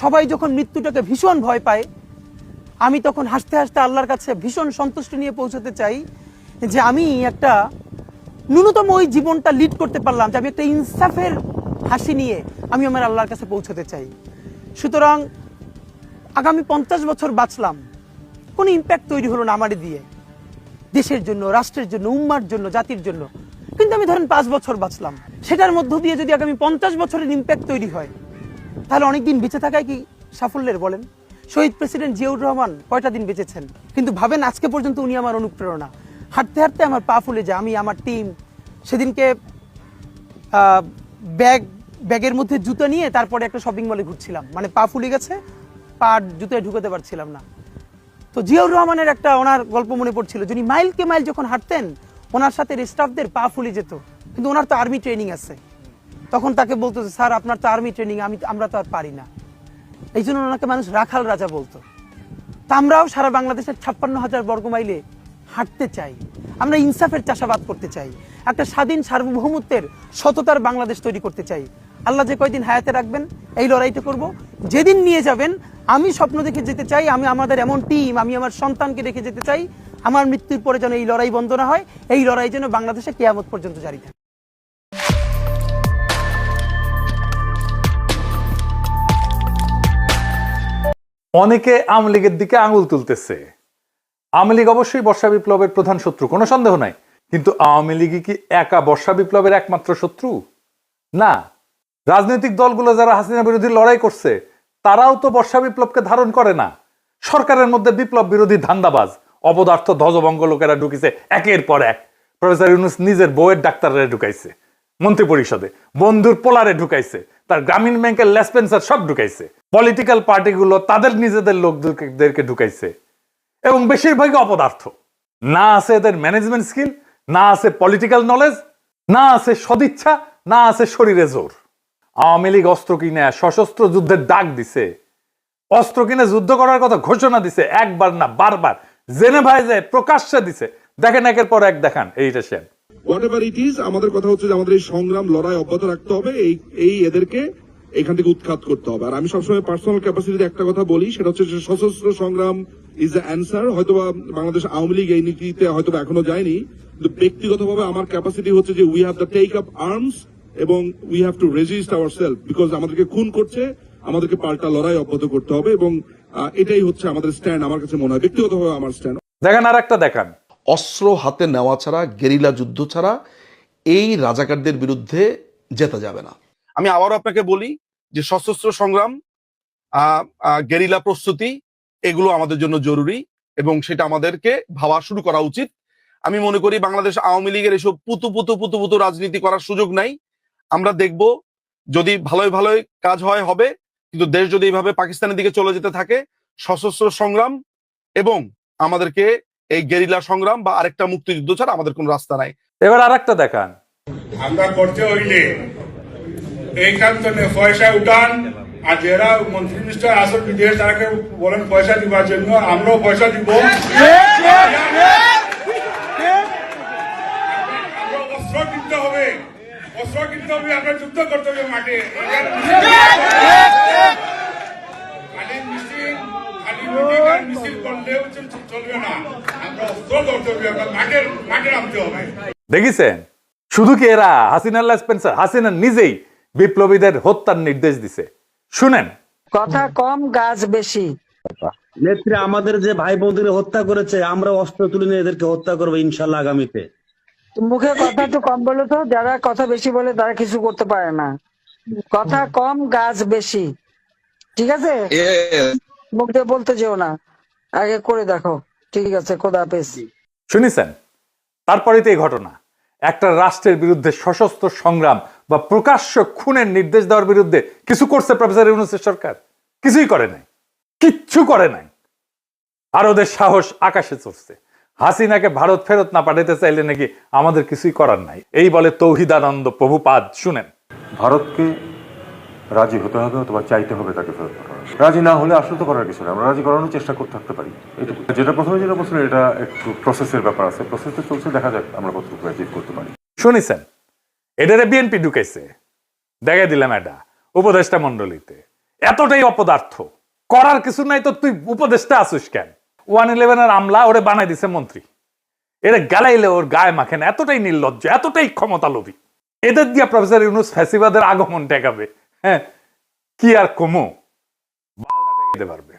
সবাই যখন মৃত্যুটাকে ভীষণ ভয় পায়, আমি তখন হাসতে হাসতে আল্লাহর কাছে ভীষণ সন্তুষ্টি নিয়ে পৌঁছতে চাই যে আমি একটা ন্যূনতম ওই জীবনটা লিড করতে পারলাম, যে আমি একটা ইনসাফের হাসি নিয়ে আমি আমার আল্লাহর কাছে পৌঁছতে চাই। সুতরাং আগামী 50 বছর বাঁচলাম, কোনো ইম্প্যাক্ট তৈরি হলো না আমারে দিয়ে, দেশের জন্য, রাষ্ট্রের জন্য, উম্মার জন্য, জাতির জন্য। কিন্তু আমি ধরেন 5 বছর বাঁচলাম, সেটার মধ্য দিয়ে যদি আগামী 50 বছরের ইম্প্যাক্ট তৈরি হয়, তাহলে অনেকদিন বেঁচে থাকায় কি সাফল্যের বলেন? শহীদ প্রেসিডেন্ট জিয়াউর রহমান কয়টা দিন বেঁচেছেন, কিন্তু ভাবেন আজকে পর্যন্ত উনি আমার অনুপ্রেরণা। হাঁটতে হাঁটতে আমার পা ফুলে যায়। আমি আমার টিম সেদিনকে ব্যাগের মধ্যে জুতো নিয়ে তারপরে একটা শপিং মলে ঘুরছিলাম, মানে পা ফুলে গেছে, পা জুতোয় ঢুকাতে পারছিলাম না। তো জিয়াউর রহমানের একটা ওনার গল্প মনে পড়ছিল, যিনি মাইলকে মাইল যখন হাঁটতেন ওনার সাথে স্টাফদের পা ফুলে যেত, কিন্তু ওনার তো আর্মি ট্রেনিং আছে। তখন তাকে বলতো যে স্যার আপনার তো আর্মি ট্রেনিং, আমরা তো আর পারি না। এই জন্য ওনাকে মানুষ রাখাল রাজা বলতো। তা আমরাও সারা বাংলাদেশের 56,000 বর্গ মাইলে হাঁটতে চাই। আমরা ইনসাফের চাষাবাদ করতে চাই, একটা স্বাধীন সার্বভৌমত্বের সততার বাংলাদেশ তৈরি করতে চাই। আল্লাহ যে কয়দিন হায়াতে রাখবেন এই লড়াইটা করব। যেদিন নিয়ে যাবেন আমি স্বপ্ন দেখে যেতে চাই, আমি আমাদের এমন টিম, আমি আমার সন্তানকে রেখে যেতে চাই, আমার মৃত্যুর পরে যেন এই লড়াই বন্ধ না হয়, এই লড়াই যেন বাংলাদেশে কিয়ামত পর্যন্ত জারি থাকে। অনেকে আওয়ামী লীগের দিকে আঙুল তুলতেছে। আওয়ামী লীগ অবশ্যই বর্ষা বিপ্লবের প্রধান শত্রু, কোনো সন্দেহ নাই। কিন্তু আওয়ামী লীগই কি একা বর্ষা বিপ্লবের একমাত্র শত্রু? না, রাজনৈতিক দলগুলো যারা হাসিনা বিরোধী লড়াই করছে তারাও তো বর্ষা বিপ্লবকে ধারণ করে না। সরকারের মধ্যে বিপ্লব বিরোধী ধান্দাবাজ অপদার্থ ধ্বজভঙ্গ লোকেরা ঢুকিছে একের পর এক। প্রফেসর ইউনূস নিজের বউয়ের ডাক্তাররা ঢুকাইছে, মন্ত্রী পরিষদে বন্ধুর পোলারে ঢুকাইছে, তার গ্রামীণ ব্যাংকের লেসপেন্সার সব ঢুকাইছে, পলিটিক্যাল পার্টিগুলো তাদের নিজেদের লোকদেরকে ঢুকাইছে, এবং বেশিরভাগই অপদার্থ। না আছে এদের ম্যানেজমেন্ট স্কিল, না আছে পলিটিক্যাল নলেজ, না আছে সদিচ্ছা, না আছে শরীরে জোর। আওয়ামী লীগ অস্ত্র কিনে সশস্ত্র যুদ্ধের ডাক দিছে, অস্ত্র কিনে যুদ্ধ করার কথা ঘোষণা দিছে, একবার না বারবার জেনেভায় যায় প্রকাশ্যে দিছে। দেখেন একের পর এক দেখান এইটা শেন। হোয়াটএভার ইট ইজ, আমাদের কথা হচ্ছে যে আমাদের এই সংগ্রাম লড়াই অব্যাহত রাখতে হবে, এই এদেরকে এখান থেকে উৎখাত করতে হবে। আর আমি সবসময় পার্সোনাল ক্যাপাসিটিতে একটা কথা বলি, সেটা হচ্ছে যে সশস্ত্র সংগ্রাম ইজ দ্য অ্যান্সার। হয়তোবা বাংলাদেশ আওয়ামী লীগ এই নীতিতে হয়তোবা এখনো যায়নি, কিন্তু ব্যক্তিগতভাবে আমার ক্যাপাসিটি হচ্ছে যে we have to take up arms এবং we have to resist ourself, because আমাদেরকে খুন করছে, আমাদেরকে পাল্টা লড়াই অব্যাহত করতে হবে। এবং এটাই হচ্ছে আমাদের স্ট্যান্ড, আমার কাছে মনে হয় ব্যক্তিগতভাবে আমার স্ট্যান্ড। দেখেন আর একটা দেখান। অস্ত্র হাতে নেওয়া ছাড়া, গেরিলা যুদ্ধ ছাড়া এই রাজাকারদের বিরুদ্ধে জেতা যাবে না। আমি আবারও আপনাকে বলি যে সশস্ত্র সংগ্রাম, গেরিলা প্রস্তুতি, এগুলো আমাদের জন্য জরুরি এবং সেটা আমাদেরকে ভাবা শুরু করা উচিত। আমি মনে করি বাংলাদেশ আওয়ামী লীগের এসব পুতু রাজনীতি করার সুযোগ নাই। আমরা দেখব যদি ভালোই ভালোই কাজ হয় হবে, কিন্তু দেশ যদি এইভাবে পাকিস্তানের দিকে চলে যেতে থাকে, সশস্ত্র সংগ্রাম এবং আমাদেরকে এই গেরিলা সংগ্রাম বা আরেকটা মুক্তিযুদ্ধ ছাড়া আমাদের কোনো রাস্তা নাই। এবার আর একটা দেখান। আমরা করতে হইলে এইখান থেকে পয়সা উঠান, আর যারা মন্ত্রী মিনিস্টার আসল বিদেশ তারাকে বলেন পয়সা দিবার জন্য, আমরাও পয়সা দিব। অস্ত্র কিনতে হবে, আমরা যুদ্ধ করতে হবে মাঠে। মিছিল করলেও চলবে না, আমরা অস্ত্র ধরতে হবে, আমরা মাঠে নামতে হবে। দেখেছেন, শুধু কি এরা হাসিনা লেসপেন্সার, হাসিনা নিজেই বিপ্লবীদের হত্যার নির্দেশ দিছে। শুনেন, কথা কম গাছ বেশি। নেত্রী, আমাদের যে ভাই বোনদের হত্যা করেছে, আমরা অস্ত্র তুলে নিয়ে এদেরকে হত্যা করবো ইনশাল্লাহ আগামীতে। মুখে কথা একটু কম বলো তো, যারা কথা বেশি বলে তারা কিছু করতে পারে না। কথা কম গাছ বেশি, ঠিক আছে? মুখ দিয়ে বলতে যেও না, আগে করে দেখো। ঠিক আছে, খোদা হাফেজ। শুনেছেন? তারপরে তো এই ঘটনা, একটা রাষ্ট্রের বিরুদ্ধে সশস্ত্র সংগ্রাম বা প্রকাশ্য খুনের নির্দেশ দেওয়ার বিরুদ্ধে কিছু করছে প্রফেসর ইউনূসের সরকার? কিছুই করে নাই, কিচ্ছু করে নাই। আর ওদের সাহস আকাশে চড়ছে। হাসিনাকে ভারত ফেরত না পাঠাতে চাইলে নাকি আমাদের কিছুই করার নাই, এই বলে তৌহিদানন্দ প্রভুপাদ। শুনেন, ভারতকে রাজি হতে হবে অথবা চাইতে হবে তাকে ফেরত পাঠানো। রাজি না হলে আসলে তো করার কিছু নেই, আমরা রাজি করানোর চেষ্টা করতে থাকতে পারি। এটুকু। যেটা বলছিলেন, এটা একটু প্রসেসের ব্যাপার আছে, প্রসেস তো চলছে, দেখা যাক আমরা কতটুকু অ্যাচিভ করতে পারি। শুনেছেন? এটারে বিএনপি ঢুকাইছে, দেখা দিলাম এটা উপদেষ্টা মন্ডলীতে। এতটাই অপদার্থ, করার কিছু নাই তো তুই উপদেষ্টা আসিস কেন? 111 আমলা ওরে বানাই দিছে মন্ত্রী, এরা গালাইলে ওর গায়ে মাখে না, এতটাই নির্লজ্জ, এতটাই ক্ষমতা লোভী। এদের দিয়া প্রফেসর ইউনূস ফ্যাসিবাদের আগমন ঠেকাবে। হ্যাঁ, কি আর কমো, বালটা ঠেকাতে পারবে।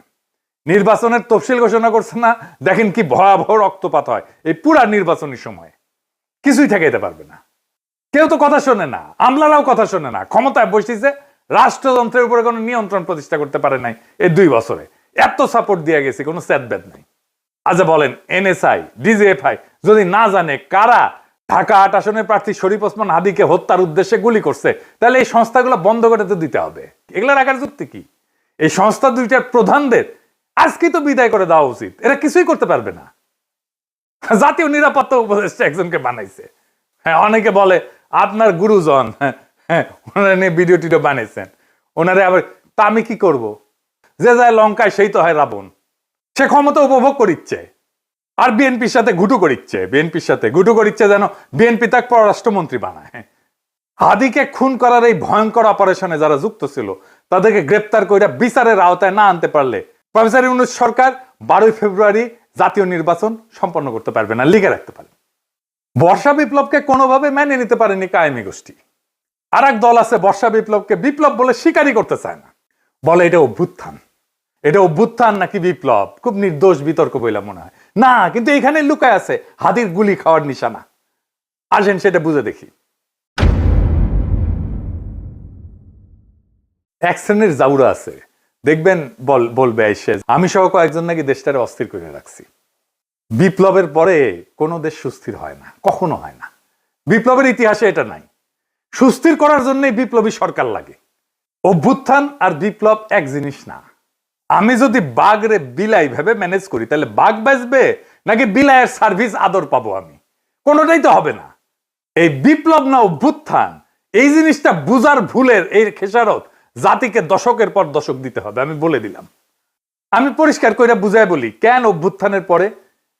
নির্বাচনের তফসিল ঘোষণা করছে না, দেখেন কি ভয়াবহ রক্তপাত হয় এই পুরা নির্বাচনী সময়, কিছুই ঠেকাইতে পারবে না। কেউ তো কথা শোনে না, আমলারাও কথা শোনে না, ক্ষমতায় বসেছে, রাষ্ট্রযন্ত্রের উপরে কোনো নিয়ন্ত্রণ প্রতিষ্ঠা করতে পারে নাই এই 2 বছরে। এত সাপোর্ট দিয়ে গেছে, কোনো স্যাদব্যাদ নাই। আচ্ছা বলেন, এনএসআই, ডিজিএফআই যদি না জানে কারা ঢাকা 8 আসনের প্রার্থী শরীফ ওসমান হাদিকে হত্যার উদ্দেশ্যে গুলি করছে, তাহলে এই সংস্থাগুলো বন্ধ করে তো দিতে হবে। এগুলা রাখার যুক্তি কি? এই সংস্থা দুইটার প্রধানদের আজকে তো বিদায় করে দেওয়া উচিত, এরা কিছুই করতে পারবে না। জাতীয় নিরাপত্তা উপদেষ্টা একজনকে বানাইছে। হ্যাঁ, অনেকে বলে আপনার গুরুজন, হ্যাঁ ওনারা নিয়ে ভিডিও টিডিও বানাইছেন, ওনারে আবার তা আমি কি করব? যে যায় লঙ্কায় সেই তো হয় রাবণ। সে ক্ষমতা উপভোগ করিচ্ছে আর বিএনপির সাথে ঘুটু করিচ্ছে, যেন বিএনপি তাকে পররাষ্ট্রমন্ত্রী বানায়। হাদিকে খুন করার এই ভয়ঙ্কর অপারেশনে যারা যুক্ত ছিল তাদেরকে গ্রেপ্তার করে বিচারের আওতায় না আনতে পারলে প্রফেসর ইউনূস সরকার 12 ফেব্রুয়ারি জাতীয় নির্বাচন সম্পন্ন করতে পারবে না, লিখে রাখতে পারে। বর্ষা বিপ্লবকে কোনোভাবে মেনে নিতে পারেনি কায়েমি গোষ্ঠী। আর এক দল আছে বর্ষা বিপ্লবকে বিপ্লব বলে স্বীকারই করতে চায় না, বলে এটা অভ্যুত্থান। এটা অভ্যুত্থান নাকি বিপ্লব খুব নির্দোষ বিতর্ক বইলা মনে হয় না, কিন্তু এখানে লুকায় আছে হাদির গুলি খাওয়ার নিশানা। আসেন সেটা বুঝে দেখি। এক শ্রেণীর জাউরা আছে, দেখবেন বলবে এসে আমি সহ কয়েকজন নাকি দেশটারে অস্থির করে রাখছি। বিপ্লবের পরে কোনো দেশ সুস্থির হয় না, কখনো হয় না, বিপ্লবের ইতিহাসে এটা নাই। সুস্থির করার জন্যই বিপ্লবী সরকার লাগে। অভ্যুত্থান আর বিপ্লব এক জিনিস না। আমি যদি বাঘরে বিলাই ভেবে ম্যানেজ করি তাহলে বাঘ বাঁচবে নাকি বিলাইয়ের সার্ভিস আদর পাবো আমি? কোনোটাই তো হবে না। এই বিপ্লব না অভ্যুত্থান, এই জিনিসটা বুঝার ভুলের এই খেসারত জাতিকে দশকের পর দশক দিতে হবে। আমি বলে দিলাম, আমি পরিষ্কার করে বুঝাই বলি কেন অভ্যুত্থানের পরে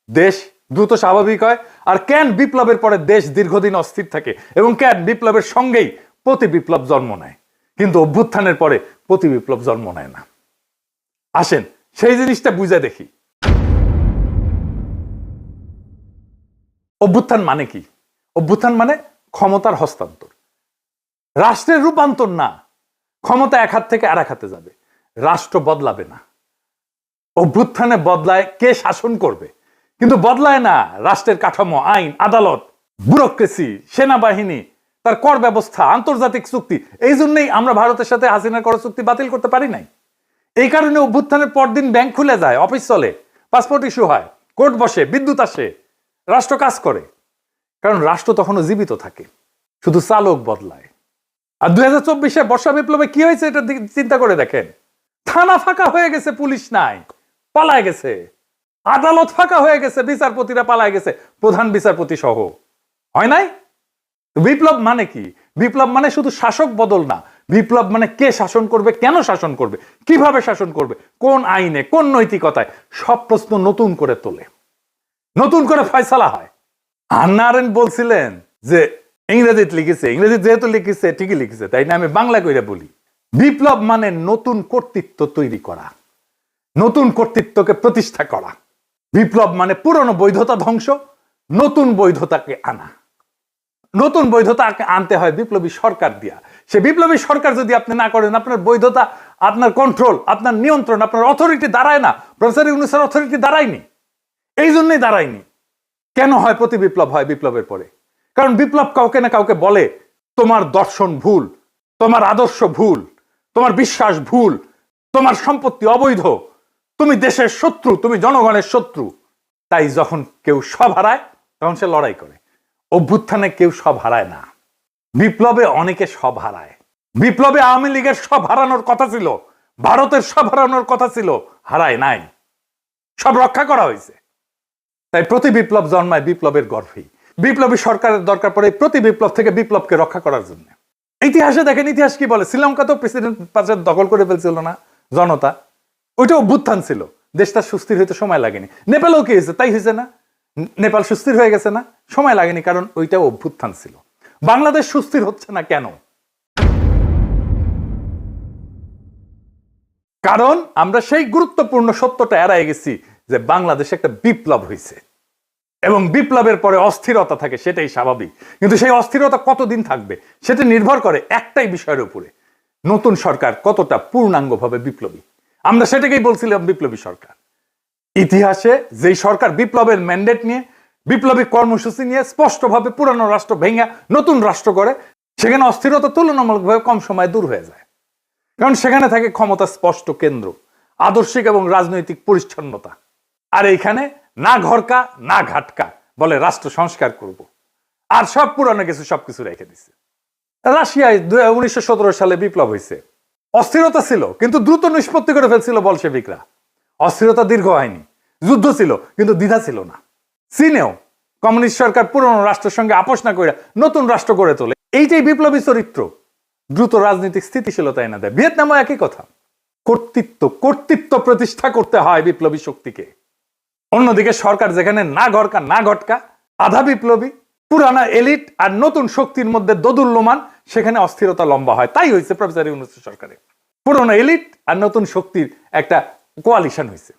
দেশ দ্রুত স্বাভাবিক হয় আর কেন বিপ্লবের পরে দেশ দীর্ঘদিন অস্থির থাকে এবং কেন বিপ্লবের সঙ্গেই প্রতি বিপ্লব জন্ম নেয় কিন্তু অভ্যুত্থানের পরে প্রতি বিপ্লব জন্ম নেয় না। আসেন সেই জিনিসটা বুঝে দেখি। অভ্যুত্থান মানে কি? অভ্যুত্থান মানে ক্ষমতার হস্তান্তর, রাষ্ট্রের রূপান্তর না। ক্ষমতা এক হাত থেকে আর এক হাতে যাবে, রাষ্ট্র বদলাবে না। অভ্যুত্থানে বদলায় কে শাসন করবে, কিন্তু বদলায় না রাষ্ট্রের কাঠামো, আইন, আদালত, ব্যুরোক্রেসি, সেনাবাহিনী, তার কর ব্যবস্থা, আন্তর্জাতিক চুক্তি। এই জন্যই আমরা ভারতের সাথে হাসিনার কর চুক্তি বাতিল করতে পারি নাই। এই কারণে অভ্যুত্থানের পরদিন ব্যাংক খুলে যায়, অফিস চলে, পাসপোর্ট ইস্যু হয়, কোর্ট বসে, বিদ্যুৎ আসে, রাষ্ট্র কাজ করে। কারণ রাষ্ট্র তখনও জীবিত থাকে, শুধু চালক বদলায়। আর 2024-এ বর্ষা বিপ্লবে কি হয়েছে এটা চিন্তা করে দেখেন। থানা ফাঁকা হয়ে গেছে, পুলিশ নাই, পালায় গেছে। আদালত ফাঁকা হয়ে গেছে, বিচারপতিরা পালায় গেছে, প্রধান বিচারপতি সহ। হয় নাই? বিপ্লব মানে কি? বিপ্লব মানে শুধু শাসক বদল না, বিপ্লব মানে কে শাসন করবে, কেন শাসন করবে, কিভাবে শাসন করবে, কোন আইনে, কোন নৈতিকতায়, সব প্রশ্ন নতুন করে তোলে, নতুন করে ফয়সালা হয়। হান্না আরেন্ট বলছিলেন যে ইংরেজিতে লিখেছে, ইংরেজি যেহেতু লিখেছে ঠিকই লিখেছে, তাই না আমি বাংলা কইরা বলি, বিপ্লব মানে নতুন কর্তৃত্ব তৈরি করা, নতুন কর্তৃত্বকে প্রতিষ্ঠা করা। বিপ্লব মানে পুরনো বৈধতা ধ্বংস, নতুন বৈধতাকে আনা। নতুন বৈধতা আনতে হয় বিপ্লবী সরকার দিয়া। সে বিপ্লবী সরকার যদি আপনি না করেন, আপনার বৈধতা, আপনার কন্ট্রোল, আপনার নিয়ন্ত্রণ, আপনার অথরিটি দাঁড়ায় না। প্রফেসর ইউনূসের অথরিটি দাঁড়ায়নি, এই জন্যই দাঁড়ায়নি। কেন হয় প্রতি বিপ্লব হয় বিপ্লবের পরে? কারণ বিপ্লব কাউকে না কাউকে বলে তোমার দর্শন ভুল, তোমার আদর্শ ভুল, তোমার বিশ্বাস ভুল, তোমার সম্পত্তি অবৈধ, তুমি দেশের শত্রু, তুমি জনগণের শত্রু। তাই যখন কেউ সব হারায় তখন সে লড়াই করে। অভ্যুত্থানে কেউ সব হারায় না, বিপ্লবে অনেকে সব হারায়। বিপ্লবে আওয়ামী লীগের সব হারানোর কথা ছিল, ভারতের সব হারানোর কথা ছিল, হারায় নাই, সব রক্ষা করা হয়েছে। তাই প্রতি বিপ্লব জন্মায় বিপ্লবের গর্ভেই। বিপ্লবী সরকারের দরকার পড়ে প্রতি বিপ্লব থেকে বিপ্লবকে রক্ষা করার জন্য। ইতিহাসে দেখেন, ইতিহাস কি বলে, শ্রীলঙ্কা তো প্রেসিডেন্ট পাশে দখল করে ফেলছিল না জনতা, ওইটা অভ্যুত্থান ছিল, দেশটা সুস্থির হইতে সময় লাগেনি। নেপালেও কি হয়েছে, তাই হয়েছে না, নেপাল সুস্থির হয়ে গেছে না, সময় লাগেনি, কারণ ওইটা অভ্যুত্থান ছিল। বাংলাদেশ সুস্থির হচ্ছে না কেন? কারণ আমরা সেই গুরুত্বপূর্ণ সত্যটা এড়াই গেছি যে বাংলাদেশে একটা বিপ্লব হয়েছে এবং বিপ্লবের পরে অস্থিরতা থাকে, সেটাই স্বাভাবিক। কিন্তু সেই অস্থিরতা কতদিন থাকবে সেটা নির্ভর করে একটাই বিষয়ের উপরে, নতুন সরকার কতটা পূর্ণাঙ্গভাবে বিপ্লবী। আমরা সেটাকেই বলছিলাম বিপ্লবী সরকার। ইতিহাসে যেই সরকার বিপ্লবের ম্যান্ডেট নিয়ে, বিপ্লবী কর্মসূচি নিয়ে স্পষ্টভাবে পুরানো রাষ্ট্র ভেঙে নতুন রাষ্ট্র করে, সেখানে অস্থিরতা তুলনামূলকভাবে কম সময়ে দূর হয়ে যায়। কারণ সেখানে থাকে ক্ষমতা স্পষ্ট কেন্দ্র, আদর্শিক এবং রাজনৈতিক পরিচ্ছন্নতা। আর এইখানে না ঘরকা না ঘাটকা, বলে রাষ্ট্র সংস্কার করব, আর সব পুরানো কিছু সবকিছু রেখে দিছে। রাশিয়ায় 1917 সালে বিপ্লব হয়েছে, অস্থিরতা ছিল কিন্তু দ্রুত নিষ্পত্তি করে ফেলছিল বলশেভিকরা। অস্থিরতা দীর্ঘ হয়নি, যুদ্ধ ছিল কিন্তু দ্বিধা ছিল না। চীনেও কমিউনিস্ট সরকার পুরনো রাষ্ট্রের সঙ্গে আপোষ না করে নতুন রাষ্ট্র গড়ে তোলে। এইটাই বিপ্লবী চরিত্র, দ্রুত রাজনৈতিক স্থিতিশীলতা এনে দেয়। ভিয়েতনামও একই কথা। কর্তৃত্ব প্রতিষ্ঠা করতে হয় বিপ্লবী শক্তিকে। অন্যদিকে সরকার যেখানে না ঘরকা না ঘটকা, আধা বিপ্লবী, পুরানা এলিট আর নতুন শক্তির মধ্যে দোদুল্যমান, সেখানে অস্থিরতা লম্বা হয়। তাই হয়েছে প্রফেসর ইউনূসের সরকারে, পুরনো এলিট আর নতুন শক্তির একটা কোয়ালিশন হয়েছে।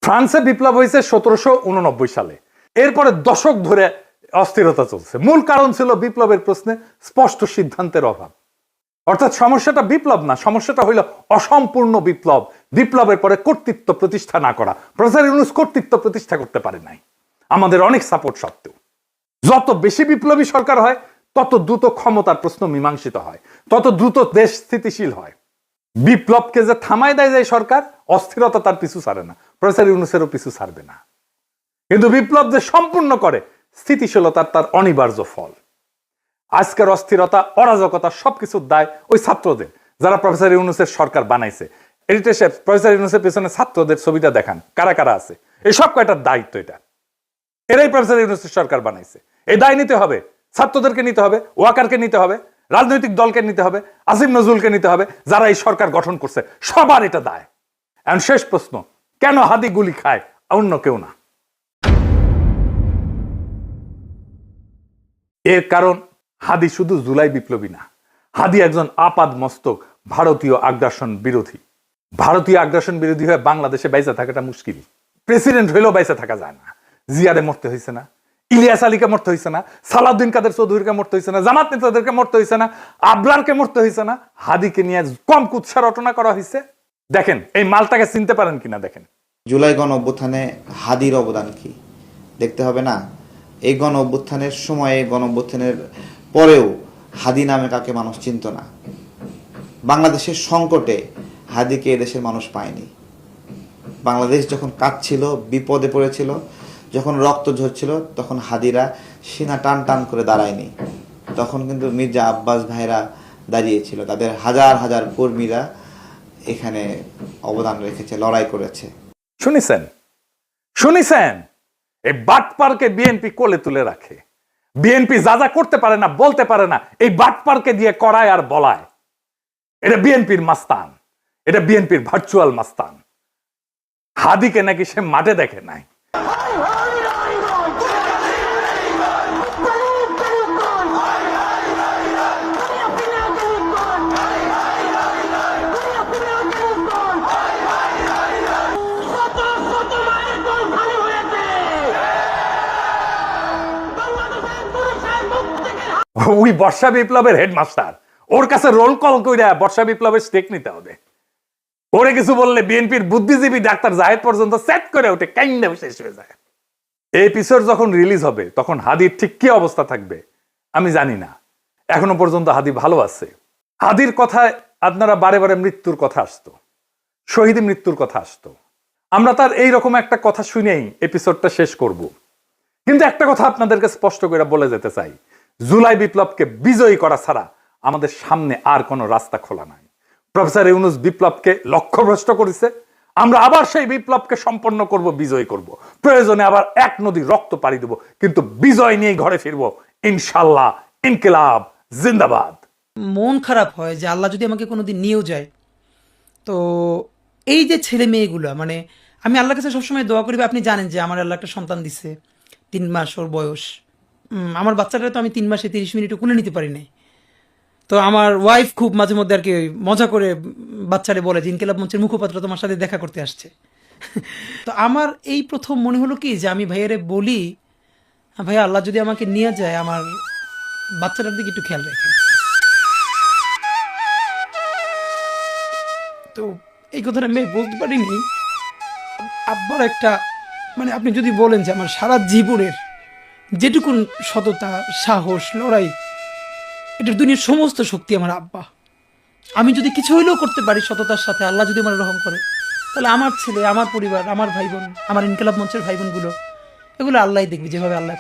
ফ্রান্সে বিপ্লব হয়েছে 1789 সালে। এরপরে দশক ধরে অস্থিরতা চলছে। মূল কারণ ছিল বিপ্লবের প্রশ্নে স্পষ্ট সিদ্ধান্তের অভাব। অর্থাৎ সমস্যাটা বিপ্লব না, সমস্যাটা হইল অসম্পূর্ণ বিপ্লব, বিপ্লবের পরে কর্তৃত্ব প্রতিষ্ঠা না করা। প্রফেসর ইউনূস কর্তৃত্ব প্রতিষ্ঠা করতে পারে নাই আমাদের অনেক সাপোর্ট সত্ত্বেও। যত বেশি বিপ্লবী সরকার হয় তত দ্রুত ক্ষমতার প্রশ্ন মীমাংসিত হয়, তত দ্রুত দেশ স্থিতিশীল হয়। বিপ্লবকে যে থামায় দেয় যায় সরকার, অস্থিরতা তার পিছু ছাড়ে না, প্রফেসর ইউনূসেরও পিছু ছাড়বে না। কিন্তু বিপ্লব যে সম্পূর্ণ করে, স্থিতিশীলতার তার অনিবার্য ফল। আজকের অস্থিরতা, অরাজকতা সবকিছুর দায় ওই ছাত্রদের, যারা প্রফেসর ইউনূসের সরকার বানাইছে। এডিটর সাহেব, প্রফেসর ইউনূসের পেছনে ছাত্রদের ছবিটা দেখান, কারা কারা আছে। এই সব কয়টার দায়িত্ব এটা, এরাই প্রফেসর ইউনূসের সরকার বানাইছে। এই দায় নিতে হবে, ছাত্রদেরকে নিতে হবে, ওয়াকারকে নিতে হবে, রাজনৈতিক দলকে নিতে হবে, আসিফ নজরুলকে নিতে হবে, যারা এই সরকার গঠন করছে, সবার এটা দায়। এখন শেষ প্রশ্ন, কেন হাদি গুলি খায়, অন্য কেউ না? এর কারণ হাদি শুধু জুলাই বিপ্লবী না, হাদি একজন আপাদ মস্তক ভারতীয় আগ্রাসন বিরোধী। ভারতীয় আগ্রাসন বিরোধী হয়ে বাংলাদেশে বাইসা থাকাটা মুশকিল। প্রেসিডেন্ট হইলেও বাইসা থাকা যায় না। জিয়ারে মরতে হয়েছে না, ইলিয়াস আলীকে মরতে হয়েছে না, সালাউদ্দিন কাদের চৌধুরীকে মরতে হয়েছে না, জামাত নেতাদেরকে মরতে হয়েছে না, আবরারকে মরতে হয়েছে না, হাদিকে নিয়ে কম কুৎসা রটনা করা হয়েছে। দেখেন এই মালটাকে চিনতে পারেন কিনা দেখেন। জুলাই গণ অভ্যুত্থানে হাদির অবদান কি দেখতে হবে না? এই গণ অভ্যুত্থানের সময়ে, গণ অভ্যুত্থানের পরেও হাদি নামে কাকে মানুষ চিনত না। বাংলাদেশের সংকটে হাদিকে এদেশের মানুষ পায়নি। বাংলাদেশ যখন কাঁদছিল, বিপদে পড়েছিল, যখন রক্ত ঝরছিল, তখন হাদিরা সিনা টান টান করে দাঁড়ায়নি। তখন কিন্তু মির্জা আব্বাস ভাইরা দাঁড়িয়েছিল, তাদের হাজার হাজার কর্মীরা এখানে অবদান রেখেছে, লড়াই করেছে। শুনিছেন এই বাটপারকে বিএনপি কোলে তুলে রাখে। বিএনপি যা যা করতে পারে না, বলতে পারে না, এই বাটপারকে দিয়ে করায় আর বলায়। এটা বিএনপির মাস্তান, এটা বিএনপির ভার্চুয়াল মাস্তান। হাদিকে নাকি সে মাঠে দেখে নাই। ওই বর্ষা বিপ্লবের হেডমাস্টার, ওর কাছে রোল কল কইরা বর্ষা বিপ্লবের স্টেক নিতে হবে। ওরে কিছু বললে বিএনপির বুদ্ধিজীবী ডাক্তার জাহেদ পর্যন্ত সেট করে ওঠে, কাইন্ডা শেষ হয়ে যায়। এই এপিসোড যখন রিলিজ হবে তখন হাদির ঠিক কি অবস্থা থাকবে আমি জানি না। এখনো পর্যন্ত হাদি ভালো আছে। হাদির কথায় আপনারা বারে বারে মৃত্যুর কথা আসতো, শহীদ মৃত্যুর কথা আসতো। আমরা তার এইরকম একটা কথা শুনেই এপিসোডটা শেষ করব। কিন্তু একটা কথা আপনাদেরকে স্পষ্ট করে বলে যেতে চাই, জুলাই বিপ্লবকে বিজয়ী করা ছাড়া আমাদের সামনে আর কোনো রাস্তা খোলা নাই। প্রফেসর ইউনূস বিপ্লবকে লক্ষ্যভ্রষ্ট করেছে। আমরা আবার সেই বিপ্লবকে সম্পন্ন করব, বিজয় করব। প্রয়োজনে আবার এক নদী রক্ত পাড়ি দেব, কিন্তু বিজয় নিয়ে ঘরে ফিরবো ইনশাল্লাহ। ইনকিলাব জিন্দাবাদ। মন খারাপ হয় যে আল্লাহ যদি আমাকে কোনোদিন নিয়েও যায়, তো এই যে ছেলে মেয়েগুলো, মানে আমি আল্লাহর কাছে সবসময় দোয়া করি। আপনি জানেন যে আমার আল্লাহ একটা সন্তান দিচ্ছে, 3 মাস ওর বয়স। আমার বাচ্চাটা তো আমি 3 মাসে 30 মিনিটও কোলে নিতে পারি নাই। তো আমার ওয়াইফ খুব মাঝে মধ্যে আর কি ওই মজা করে বাচ্চারে বলে যে ইনকিলাব মঞ্চের মুখপাত্র তোমার সাথে দেখা করতে আসছে। তো আমার এই প্রথম মনে হলো কি যে আমি ভাইয়ারে বলি, ভাইয়া আল্লাহ যদি আমাকে নিয়ে যায় আমার বাচ্চাটার দিকে একটু খেয়াল রাখেন। তো এই কথাটা আমি বলতে পারিনি। আব্বার একটা মানে আপনি যদি বলেন যে আমার সারা জীবনের যেটুকুন সততা, সাহস, লড়াই, এটার দুনিয়ার সমস্ত শক্তি আমার আব্বা। আমি যদি কিছু হইলেও করতে পারি সততার সাথে, আল্লাহ যদি আমার রহম করে, তাহলে আমার ছেলে, আমার পরিবার, আমার ভাই বোন, আমার ইনকিলাব মঞ্চের ভাই বোনগুলো, এগুলো আল্লাহ দেখবে যেভাবে আল্লাহ